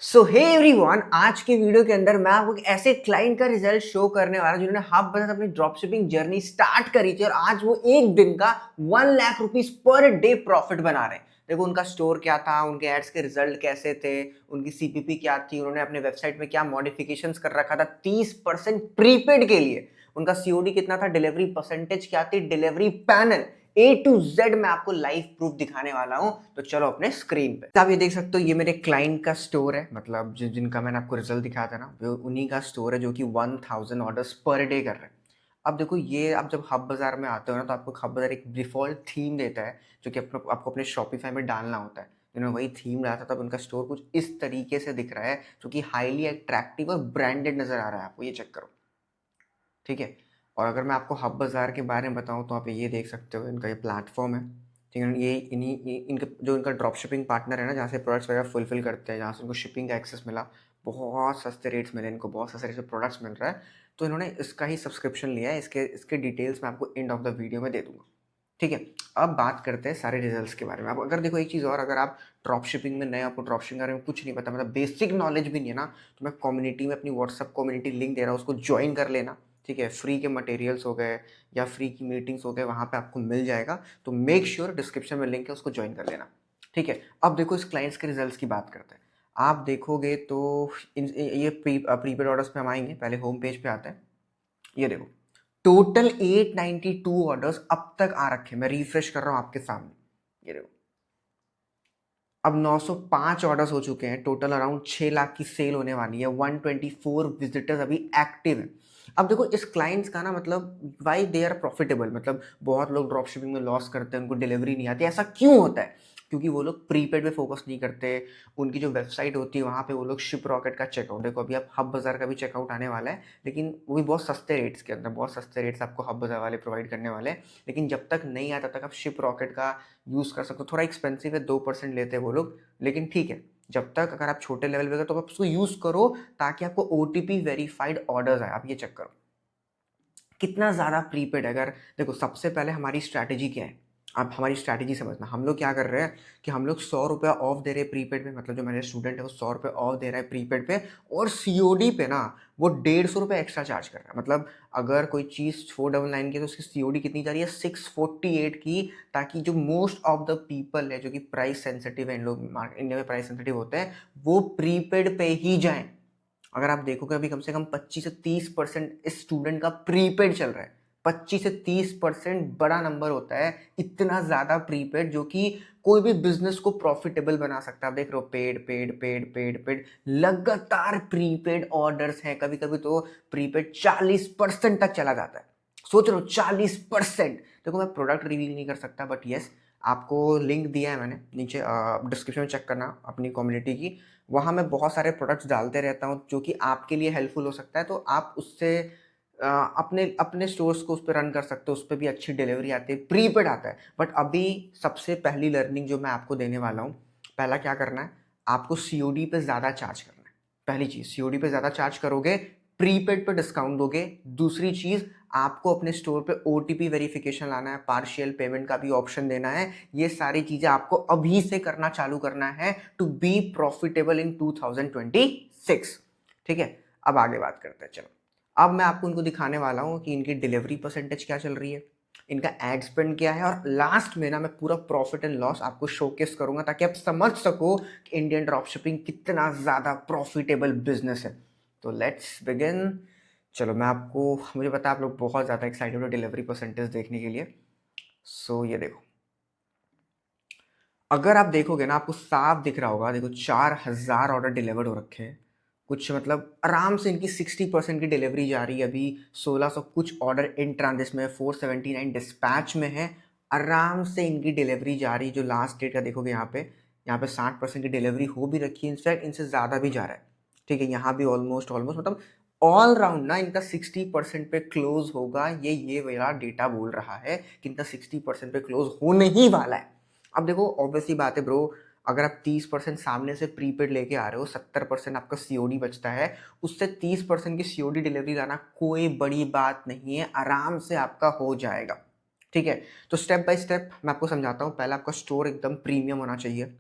सो hey everyone, आज के video के अंदर मैं आपको एक ऐसे क्लाइंट का रिजल्ट शो करने वाला हूं जिन्होंने हाफ बजट अपनी ड्रॉपशिपिंग जर्नी स्टार्ट करी थी और आज वो एक दिन का 1 lakh rupees per day profit बना रहे हैं। देखो उनका स्टोर क्या था, उनके एड्स के रिजल्ट कैसे थे, उनकी सीपीपी क्या थी, उन्होंने अपने वेबसाइट में क्या मॉडिफिकेशंस कर रखा था 30% प्रीपेड के लिए, उनका सीओडी कितना था, डिलीवरी परसेंटेज क्या थी, delivery panel A to Z मैं आपको लाइव प्रूफ दिखाने वाला हूं। तो चलो अपने स्क्रीन पे आप ये देख सकते हो, ये मेरे क्लाइंट का स्टोर है, मतलब जिनका मैंने आपको रिजल्ट दिखाया था ना, वो उन्हीं का स्टोर है जो कि 1000 ऑर्डर्स पर डे कर रहे हैं। अब देखो ये आप जब हब बाजार में आते हो ना, तो आपको हब बाजार एक डिफॉल्ट थीम देता है जो कि आपको अपने शॉपिफाई में डालना होता है। जिन्होंने वही थीम डाला था, तब उनका स्टोर कुछ इस तरीके से दिख रहा है जो कि हाईली अट्रैक्टिव और ब्रांडेड नजर आ रहा है। आपको ये चेक करो, ठीक है। और अगर मैं आपको हब बाज़ार के बारे में बताऊं तो आप ये देख सकते हो, इनका ये प्लेटफॉर्म है, ठीक है। ये इनके जो इनका ड्रॉप शिपिंग पार्टनर है ना, जहाँ से प्रोडक्ट्स वगैरह फुलफिल करते हैं, जहाँ से उनको शिपिंग का एक्सेस मिला, बहुत सस्ते रेट्स मिले इनको, बहुत सस्ते रेट्स में प्रोडक्ट्स मिल रहा है। तो इन्होंने इसका ही सब्सक्रिप्शन लिया है। इसके इसके डिटेल्स मैं आपको एंड ऑफ द वीडियो में दे दूंगा, ठीक है। अब बात करते हैं सारे रिजल्ट्स के बारे में। आप अगर देखो एक चीज़ और, अगर आप ड्रॉप शिपिंग में नए, आपको ड्रॉप शिपिंग के बारे में कुछ नहीं पता, मतलब बेसिक नॉलेज भी नहीं है ना, तो मैं कम्युनिटी में अपनी व्हाट्सअप कम्युनिटी लिंक दे रहा हूँ, उसको ज्वाइन कर लेना, ठीक है। फ्री के मटेरियल्स हो गए या फ्री की मीटिंग्स हो गए, वहाँ पे आपको मिल जाएगा। तो मेक श्योर डिस्क्रिप्शन में लिंक है, उसको ज्वाइन कर लेना, ठीक है। अब देखो इस क्लाइंट्स के रिजल्ट्स की बात करते हैं। आप देखोगे तो ये प्रीपेड ऑर्डर्स पे हम आएंगे, पहले होम पेज पे आते हैं। ये देखो टोटल 892 ऑर्डर्स अब तक आ रखे, मैं रिफ्रेश कर रहा हूँ आपके सामने। ये देखो अब 905 ऑर्डर्स हो चुके हैं, टोटल अराउंड 6 लाख की सेल होने वाली है, 124 विजिटर्स अभी एक्टिव हैं। अब देखो इस क्लाइंट्स का ना, मतलब वाई दे आर प्रॉफिटेबल, मतलब बहुत लोग ड्रॉप शिपिंग में लॉस करते हैं, उनको डिलीवरी नहीं आती, ऐसा क्यों होता है? क्योंकि वो लोग प्रीपेड पे फोकस नहीं करते। उनकी जो वेबसाइट होती है वहाँ पे वो लोग शिप रॉकेट का चेकआउट, देखो अभी आप हब बाजार का भी चेकआउट आने वाला है, लेकिन वो भी बहुत सस्ते रेट्स के अंदर, बहुत सस्ते रेट्स आपको हब बाजार वाले प्रोवाइड करने वाले हैं। लेकिन जब तक नहीं आता तब तक आप शिप रॉकेट का यूज़ कर सकते हो। थोड़ा एक्सपेंसिव है, 2% लेते हैं वो लोग, लेकिन ठीक है। जब तक अगर आप छोटे लेवल पे, तो आप उसको यूज़ करो ताकि आपको ओटीपी वेरीफाइड ऑर्डर्स आए। आप ये चेक करो कितना ज़्यादा प्रीपेड है। अगर देखो सबसे पहले हमारी स्ट्रैटेजी क्या है, आप हमारी स्ट्रैटेजी समझना। हम लोग क्या कर रहे हैं कि हम लोग 100 रुपया ऑफ दे रहे हैं प्रीपेड पे, मतलब जो मेरे स्टूडेंट है वो 100 रुपये ऑफ दे रहा है प्रीपेड पे, और सीओडी पे ना वो 150 रुपये एक्स्ट्रा चार्ज कर रहा है। मतलब अगर कोई चीज़ 499 की है तो उसकी सीओडी कितनी जा रही है, 648 की, ताकि जो मोस्ट ऑफ द पीपल है जो कि प्राइस सेंसिटिव है, इन लोग इंडिया में प्राइस सेंसिटिव होते हैं, वो प्रीपेड पे ही जाएं। अगर आप देखोगे अभी कम से कम 25 से 30% इस स्टूडेंट का प्रीपेड चल रहा है। 25 से 30% बड़ा नंबर होता है, इतना ज्यादा प्रीपेड जो कि कोई भी बिजनेस को प्रॉफिटेबल बना सकता है। आप देख रहे हो paid paid paid paid paid लगातार प्रीपेड ऑर्डर्स हैं। कभी कभी तो प्रीपेड 40% तक चला जाता है। सोच रहे हो 40%। देखो मैं प्रोडक्ट रिवील नहीं कर सकता, बट यस आपको लिंक दिया है मैंने नीचे, डिस्क्रिप्शन में चेक करना अपनी कम्युनिटी की। वहाँ मैं बहुत सारे प्रोडक्ट्स डालते रहता हूँ जो कि आपके लिए हेल्पफुल हो सकता है। तो आप उससे अपने अपने स्टोर्स को उस पर रन कर सकते हो, उस पर भी अच्छी डिलीवरी आती है, प्रीपेड आता है। बट अभी सबसे पहली लर्निंग जो मैं आपको देने वाला हूँ, पहला क्या करना है, आपको सीओडी पे ज़्यादा चार्ज करना है। पहली चीज़, सीओडी पे ज़्यादा चार्ज करोगे, प्रीपेड पे डिस्काउंट दोगे। दूसरी चीज़, आपको अपने स्टोर पे ओटीपी वेरिफिकेशन लाना है, पार्शियल पेमेंट का भी ऑप्शन देना है। ये सारी चीज़ें आपको अभी से करना चालू करना है टू बी प्रॉफिटेबल इन 2026, ठीक है। अब आगे बात करते हैं, चलो। अब मैं आपको उनको दिखाने वाला हूँ कि इनकी डिलीवरी परसेंटेज क्या चल रही है, इनका एड स्पेंड क्या है, और लास्ट में ना मैं पूरा प्रॉफिट एंड लॉस आपको शोकेस करूंगा ताकि आप समझ सको कि इंडियन ड्रॉप शिपिंग कितना ज़्यादा प्रॉफिटेबल बिजनेस है। तो लेट्स बिगिन। चलो मैं आपको, मुझे पता है आप लोग बहुत ज़्यादा एक्साइटेड हो डिलीवरी परसेंटेज देखने के लिए। सो ये देखो, अगर आप देखोगे ना, आपको साफ दिख रहा होगा, देखो 4000 ऑर्डर डिलीवर्ड हो रखे हैं। कुछ मतलब आराम से इनकी 60% की डिलीवरी जा रही है अभी। 1600 कुछ ऑर्डर इन ट्रांजिट में, 479 डिस्पैच में है। आराम से इनकी डिलीवरी जा रही है। जो लास्ट डेट का देखोगे यहाँ पे 60% की डिलीवरी हो भी रखी है, इनफैक्ट इनसे ज़्यादा भी जा रहा है, ठीक है। यहाँ भी ऑलमोस्ट ऑलमोस्ट मतलब ऑल राउंड ना इनका 60% पे क्लोज होगा। ये वाला डेटा बोल रहा है कि इनका 60% पे क्लोज होने ही वाला है। अब देखो ऑब्वियसली बात है ब्रो, अगर आप 30% सामने से प्रीपेड लेके आ रहे हो, 70% आपका सीओडी बचता है, उससे 30% की सीओडी डिलीवरी लाना कोई बड़ी बात नहीं है, आराम से आपका हो जाएगा, ठीक है। तो स्टेप बाय स्टेप मैं आपको समझाता हूँ। पहले आपका स्टोर एकदम प्रीमियम होना चाहिए,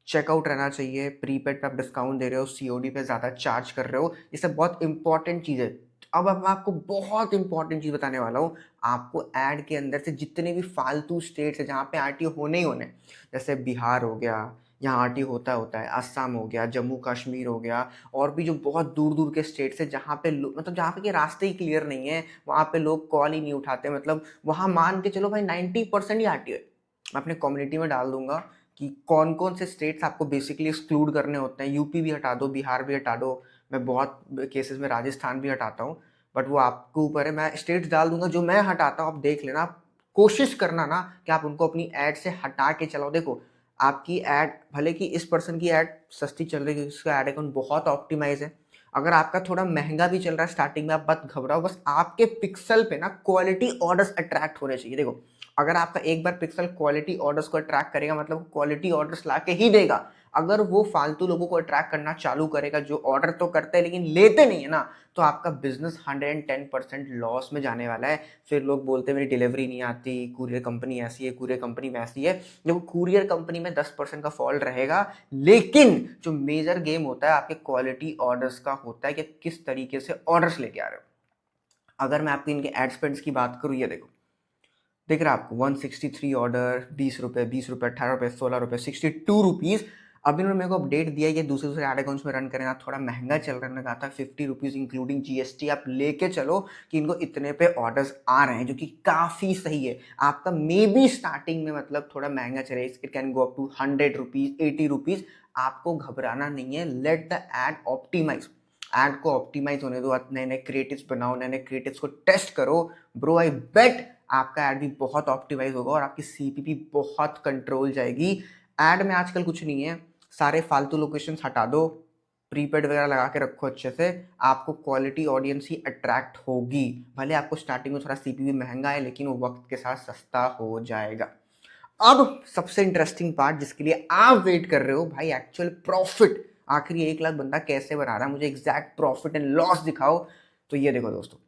चेकआउट रहना चाहिए, प्रीपेड पे आप डिस्काउंट दे रहे हो, सीओडी पे ज़्यादा चार्ज कर रहे हो, ये सब बहुत इंपॉर्टेंट चीज़ है। अब मैं आपको बहुत इंपॉर्टेंट चीज़ बताने वाला हूँ। आपको ऐड के अंदर से जितने भी फालतू स्टेट्स है जहाँ पे आरटीओ होने ही होने, जैसे बिहार हो गया, यहाँ आरटीओ होता है, असम हो गया, जम्मू कश्मीर हो गया, और भी जो बहुत दूर दूर के स्टेट्स है जहाँ पे मतलब जहाँ पे के रास्ते ही क्लियर नहीं है, वहाँ पे लोग कॉल ही नहीं उठाते, मतलब वहाँ मान के चलो भाई 90% ही आरटीओ है। मैं अपने कम्युनिटी में डाल दूंगा कि कौन कौन से स्टेट्स आपको बेसिकली एक्सक्लूड करने होते हैं। यूपी भी हटा दो, बिहार भी हटा दो, मैं बहुत केसेस में राजस्थान भी हटाता हूँ, बट वो आपके ऊपर है। मैं स्टेट्स डाल दूंगा जो मैं हटाता हूँ, आप देख लेना। आप कोशिश करना ना कि आप उनको अपनी ऐड से हटा के चलाओ। देखो आपकी ऐड भले कि इस पर्सन की ऐड सस्ती चल रही है, उसका ऐड अकाउंट बहुत ऑप्टिमाइज है, अगर आपका थोड़ा महंगा भी चल रहा है स्टार्टिंग में, आप मत घबराओ, बस आपके पिक्सल पे ना क्वालिटी ऑर्डर्स अट्रैक्ट होने चाहिए। देखो अगर आपका एक बार पिक्सल क्वालिटी ऑर्डर्स को अट्रैक्ट करेगा, मतलब क्वालिटी ऑर्डर्स ला के ही देगा। अगर वो फालतू लोगों को अट्रैक्ट करना चालू करेगा जो ऑर्डर तो करते हैं लेकिन लेते नहीं है ना, तो आपका बिजनेस 110% लॉस में जाने वाला है। फिर लोग बोलते हैं मेरी डिलीवरी नहीं आती, कुरियर कंपनी ऐसी है, कुरियर कंपनी वैसी है। देखो कुरियर कंपनी में 10% का फॉल्ट रहेगा, लेकिन जो मेजर गेम होता है आपके क्वालिटी ऑर्डर्स का होता है कि किस तरीके से ऑर्डर्स लेके आ रहे हो। अगर मैं आपकी इनके एड स्पेंड्स की बात करूँ, ये देखो दिख रहा है आपको 163 ऑर्डर, 20 रुपये, 20 रुपये, 18 रुपये, 16 रुपये, 62 रुपीज़। अब इन्होंने मेरे को अपडेट दिया है कि दूसरे दूसरे एड अकाउंट्स में रन करें ना, थोड़ा महंगा चल रहा है, कहा था 50 रुपीज़ इंक्लूडिंग जीएसटी आप लेके चलो कि इनको इतने पे ऑर्डर्स आ रहे हैं, जो कि काफ़ी सही है। आपका मे बी स्टार्टिंग में मतलब थोड़ा महंगा चले, it can go up to 100 rupees, 80 rupees. आपको घबराना नहीं है, let the ad optimise. Ad को ऑप्टिमाइज होने दो, नए नए क्रिएटिव्स बनाओ, नए नए क्रिएटिव्स को टेस्ट करो। ब्रो आई बेट आपका ऐड भी बहुत ऑप्टिमाइज होगा और आपकी सीपीपी बहुत कंट्रोल जाएगी। ऐड में आजकल कुछ नहीं है, सारे फालतू लोकेशंस हटा दो, प्रीपेड वगैरह लगा के रखो अच्छे से, आपको क्वालिटी ऑडियंस ही अट्रैक्ट होगी। भले आपको स्टार्टिंग में थोड़ा सीपीपी महंगा है, लेकिन वो वक्त के साथ सस्ता हो जाएगा। अब सबसे इंटरेस्टिंग पार्ट जिसके लिए आप वेट कर रहे हो भाई, एक्चुअल प्रॉफिट। आखिर ये 1 लाख बंदा कैसे बना रहा है, मुझे एग्जैक्ट प्रॉफिट एंड लॉस दिखाओ। तो ये देखो दोस्तों,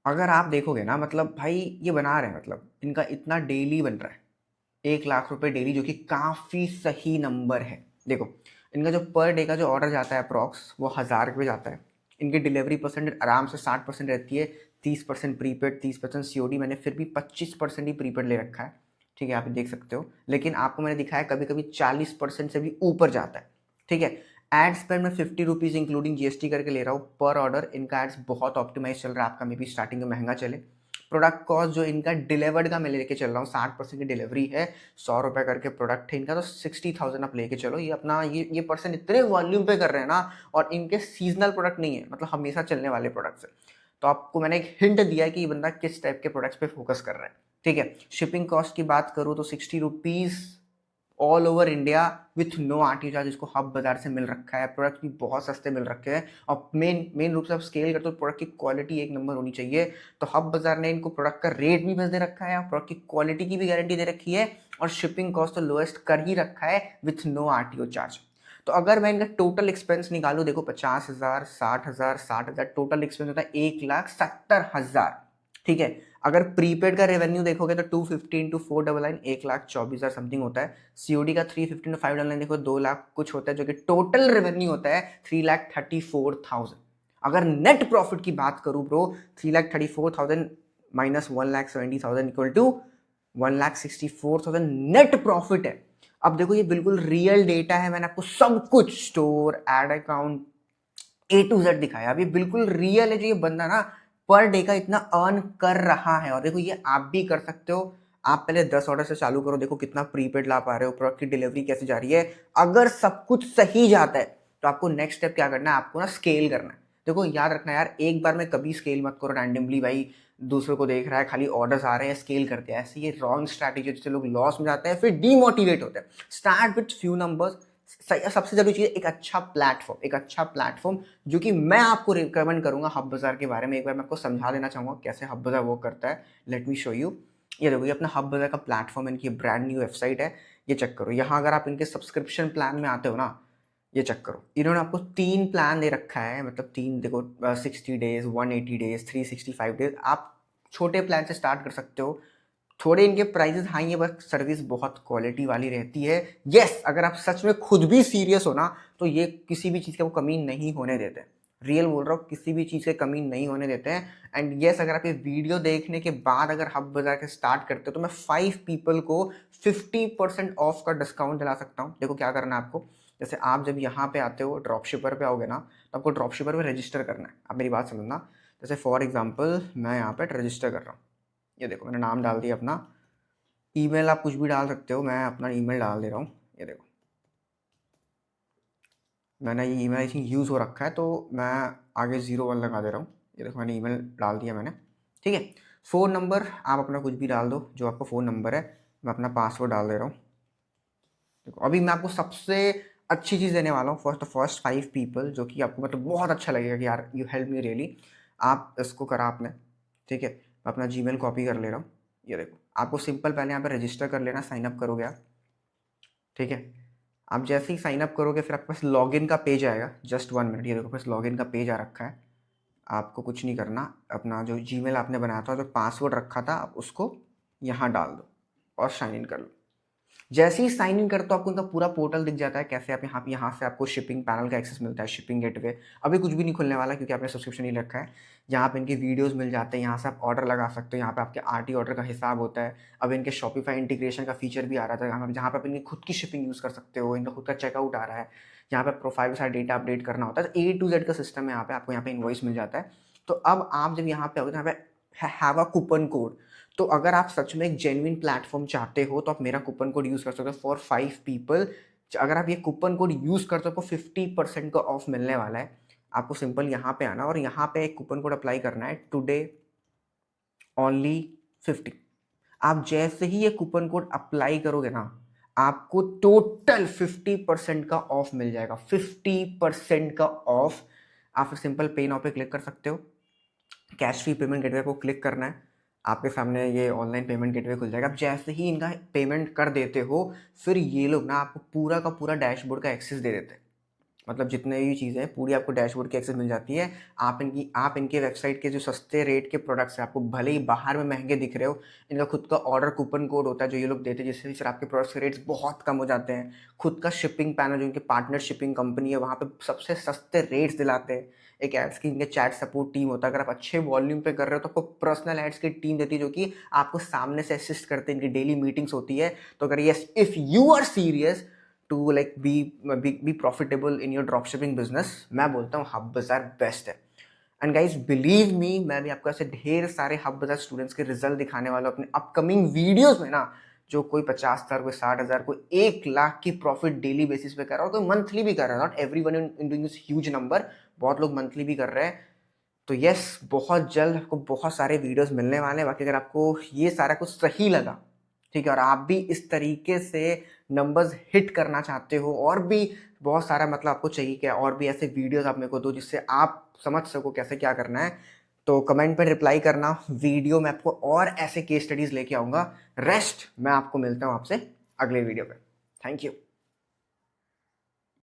अगर आप देखोगे ना, मतलब भाई ये बना रहे हैं, मतलब इनका इतना डेली बन रहा है 1 लाख रुपए डेली, जो कि काफ़ी सही नंबर है। देखो इनका जो पर डे का जो ऑर्डर जाता है अप्रॉक्स, वो 1000 रुपये जाता है। इनकी डिलीवरी परसेंट आराम से 60% रहती है, 30% प्रीपेड, 30% सीओडी। मैंने फिर भी 25% ही प्रीपेड ले रखा है, ठीक है, आप देख सकते हो। लेकिन आपको मैंने दिखाया कभी कभी 40% से भी ऊपर जाता है, ठीक है। एड स्पेंड में 50 रुपीज़ इंक्लूडिंग जीएसटी करके ले रहा हूँ पर ऑर्डर। इनका एड्स बहुत ऑप्टिमाइज चल रहा है, आपका मे बी स्टार्टिंग में महंगा चले। प्रोडक्ट कॉस्ट जो इनका डिलीवर्ड का मैं लेके चल रहा हूँ, 60% की डिलीवरी है, 100 रुपये करके प्रोडक्ट है इनका, तो 60,000 आप लेके चलो। ये अपना ये पर्सन इतने वॉल्यूम पे कर रहे हैं ना, और इनके सीजनल प्रोडक्ट नहीं है, मतलब हमेशा चलने वाले प्रोडक्ट्स है। तो आपको मैंने एक हिंट दिया है कि ये बंदा किस टाइप के प्रोडक्ट्स पे फोकस कर रहा है, ठीक है। शिपिंग कॉस्ट की बात करूँ तो 60 rupees all over India with no RTO charge, इसको हब बाजार से मिल रखा है। प्रोडक्ट भी बहुत सस्ते मिल रखे हैं, और मेन रूप से आप स्केल करते हो, प्रोडक्ट की क्वालिटी एक नंबर होनी चाहिए। तो हब बाजार ने इनको प्रोडक्ट का रेट भी बस दे रखा है, प्रोडक्ट की क्वालिटी की भी गारंटी दे रखी है, और शिपिंग कॉस्ट तो लोएस्ट कर ही रखा है विथ नो आरटीओ चार्ज। तो अगर मैं इनका टोटल एक्सपेंस निकालूँ, देखो 50,000, 60,000, 60,000, टोटल एक्सपेंस होता है 1,70,000, ठीक है। अगर प्रीपेड का रेवेन्यू देखोगे तो 250 इंटू 499, 1,24,000 समथिंग होता है। सीओडी का 350 इंटू 599 देखो 2 लाख कुछ होता है, जो कि टोटल रेवेन्यू होता है 3,34,000। अगर नेट प्रॉफिट की बात करूं bro, 3,34,000 minus 1,70,000 equal to 1,64,000 net profit है। अब देखो ये बिल्कुल रियल डेटा है, मैंने आपको सब कुछ store, ad account, A to Z दिखाया। अब ये बिल्कुल रियल है, जो ये बंदा ना पर डे का इतना अर्न कर रहा है। और देखो ये आप भी कर सकते हो। आप पहले 10 ऑर्डर से चालू करो, देखो कितना प्रीपेड ला पा रहे हो, प्रोडक्ट की डिलीवरी कैसे जा रही है। अगर सब कुछ सही जाता है तो आपको नेक्स्ट स्टेप क्या करना है, आपको ना स्केल करना है। देखो याद रखना यार, एक बार में कभी स्केल मत करो रैंडमली, भाई दूसरों को देख रहा है, खाली ऑर्डर्स आ रहे हैं स्केल करते हैं, ऐसे ये रॉन्ग स्ट्रैटेजी, जिससे लोग लॉस में जाते हैं, फिर डीमोटिवेट होते हैं। Start with few numbers. सबसे जरूरी चीज एक अच्छा प्लेटफॉर्म, एक अच्छा प्लेटफॉर्म, जो कि मैं आपको रिकमेंड करूंगा हब बाजार के बारे में। एक बार मैं आपको समझा देना चाहूंगा कैसे हब बाजार वर्क करता है। Let me show you. ये देखो ये अपना हब बाजार का प्लेटफॉर्म है, इनकी ब्रांड न्यू वेबसाइट है, ये चेक करो। यहाँ अगर आप इनके सब्सक्रिप्शन प्लान में आते हो ना, ये चेक करो, इन्होंने आपको 3 प्लान दे रखा है, मतलब 3 देखो, 60 डेज, 180 डेज, 365 डेज। आप छोटे प्लान से स्टार्ट कर सकते हो, थोड़े इनके प्राइसेस हाई है, बस सर्विस बहुत क्वालिटी वाली रहती है। यस, अगर आप सच में खुद भी सीरियस हो ना तो ये किसी भी चीज़ की आपको कमी नहीं होने देते। रियल बोल रहा हूँ, किसी भी चीज़ की कमी नहीं होने देते हैं। एंड यस, अगर आप ये वीडियो देखने के बाद अगर हब बाजार के स्टार्ट करते हो तो मैं 5 पीपल को 50% ऑफ का डिस्काउंट दिला सकता हूँ। देखो क्या करना है आपको, जैसे आप जब यहाँ पे आते हो ड्रॉपशिपर पे आओगे ना, तो आपको ड्रॉपशिपर पे रजिस्टर करना है। आप मेरी बात समझना, जैसे फॉर एग्जांपल मैं यहाँ पे रजिस्टर कर रहा हूँ। ये देखो मैंने नाम डाल दिया अपना, ईमेल आप कुछ भी डाल सकते हो, मैं अपना ईमेल डाल दे रहा हूँ। ये देखो मैंने ये ईमेल आई थिंक यूज़ हो रखा है, तो मैं आगे 01 लगा दे रहा हूँ। ये देखो मैंने ईमेल डाल दिया मैंने, ठीक है। फ़ोन नंबर आप अपना कुछ भी डाल दो, जो आपका फ़ोन नंबर है। मैं अपना पासवर्ड डाल दे रहा हूँ। देखो अभी मैं आपको सबसे अच्छी चीज़ देने वाला हूँ फॉर द फर्स्ट 5 पीपल, जो कि आपको मतलब बहुत अच्छा लगेगा कि यार यू हेल्प मी रियली। आप इसको करा आपने, ठीक है। मैं अपना जीमेल कॉपी कर ले रहा हूँ। ये देखो आपको सिंपल पहले यहाँ पे रजिस्टर कर लेना, साइन अप करोगे आप, ठीक है। आप जैसे ही साइन अप करोगे फिर आपके पास लॉगिन का पेज आएगा। जस्ट 1 मिनट, ये देखो पास लॉगिन का पेज आ रखा है। आपको कुछ नहीं करना, अपना जो जीमेल आपने बनाया था, जो पासवर्ड रखा था, आप उसको यहाँ डाल दो और साइन इन कर लो। जैसे ही साइन इन करते हो आपको उनका पूरा पोर्टल दिख जाता है, कैसे आप यहाँ से आपको शिपिंग पैनल का एक्सेस मिलता है, शिपिंग गेटवे। अभी कुछ भी नहीं खुलने वाला क्योंकि आपने सब्सक्रिप्शन नहीं रखा है। यहाँ पे इनके वीडियोस मिल जाते हैं, यहाँ से आप ऑर्डर लगा सकते हो। यहाँ पे आपके आरटी ऑर्डर का हिसाब होता है। अब इनके शॉपिफाई इंटीग्रेशन का फीचर भी आ रहा था, जहाँ पे आप इनकी खुद की शिपिंग यूज़ कर सकते हो। इनका खुद का चेकआउट आ रहा है, यहाँ पे प्रोफाइल के साथ डेटा अपडेट करना होता है। A to Z का सिस्टम है यहाँ पे, आपको यहाँ पे इनवॉइस मिल जाता है। तो अब आप जब यहाँ पे आओगे तो यहाँ पे हैव अ कूपन कोड। तो अगर आप सच में एक जेन्युइन प्लेटफॉर्म चाहते हो तो आप मेरा कूपन कोड यूज़ कर सकते हो फॉर 5 पीपल। अगर आप ये कूपन कोड यूज़ करते हो आपको 50% का ऑफ मिलने वाला है। आपको सिंपल यहाँ पे आना और यहाँ पे एक कूपन कोड अप्लाई करना है, टुडे ओनली 50। आप जैसे ही ये कूपन कोड अप्लाई करोगे ना, आपको टोटल 50% का ऑफ मिल जाएगा। 50% का ऑफ। आप फिर सिंपल पे नाउ पे क्लिक कर सकते हो, कैश फ्री पेमेंट गेटवे को क्लिक करना है। आपके सामने ये ऑनलाइन पेमेंट गेटवे खुल जाएगा। आप जैसे ही इनका पेमेंट कर देते हो फिर ये लोग ना आपको पूरा का पूरा डैशबोर्ड का एक्सेस दे देते हैं। मतलब जितने भी चीज़ें हैं पूरी आपको डैशबोर्ड की एक्सेस मिल जाती है। आप इनके वेबसाइट के जो सस्ते रेट के प्रोडक्ट्स हैं, आपको भले ही बाहर में महंगे दिख रहे हो, इनका खुद का ऑर्डर कूपन कोड होता है जो ये लोग देते हैं, जिससे फिर आपके प्रोडक्ट्स के रेट्स बहुत कम हो जाते हैं। खुद का शिपिंग पैनल जो इनके पार्टनर शिपिंग कंपनी है, वहाँ पे सबसे सस्ते रेट्स दिलाते हैं। एक एड्स की इनके चैट सपोर्ट टीम होता है। अगर आप अच्छे वॉल्यूम पे कर रहे हो तो आपको पर्सनल एड्स की टीम देती है, जो कि आपको सामने से असिस्ट करते हैं। इनकी डेली मीटिंग्स होती है। तो अगर yes, if you are serious to like be profitable in your drop shipping business, मैं बोलता हूँ हब बाजार बेस्ट है। एंड गाइज बिलीव मी, मैं भी आपको ऐसे ढेर सारे हब बाजार स्टूडेंट्स के रिजल्ट दिखाने वाला हूँ अपने अपकमिंग वीडियोस में ना, जो कोई 50,000, कोई 60,000, कोई 1 लाख की प्रॉफिट डेली बेसिस पे कर रहा है, और कोई मंथली भी कर रहा है। Not every one in doing this huge number, बहुत लोग मंथली भी कर रहे हैं। तो यस, बहुत जल्द आपको बहुत सारे वीडियोस मिलने वाले हैं। बाकी अगर आपको ये सारा कुछ सही लगा, ठीक है, और आप भी इस तरीके से नंबर्स हिट करना चाहते हो, और भी बहुत सारा मतलब आपको चाहिए क्या, और भी ऐसे वीडियोस आप मेरे को दो जिससे आप समझ सको कैसे क्या करना है, तो कमेंट पर रिप्लाई करना। वीडियो में आपको और ऐसे केस स्टडीज लेके आऊँगा। रेस्ट मैं आपको मिलता हूँ आपसे अगले वीडियो पे। Thank you.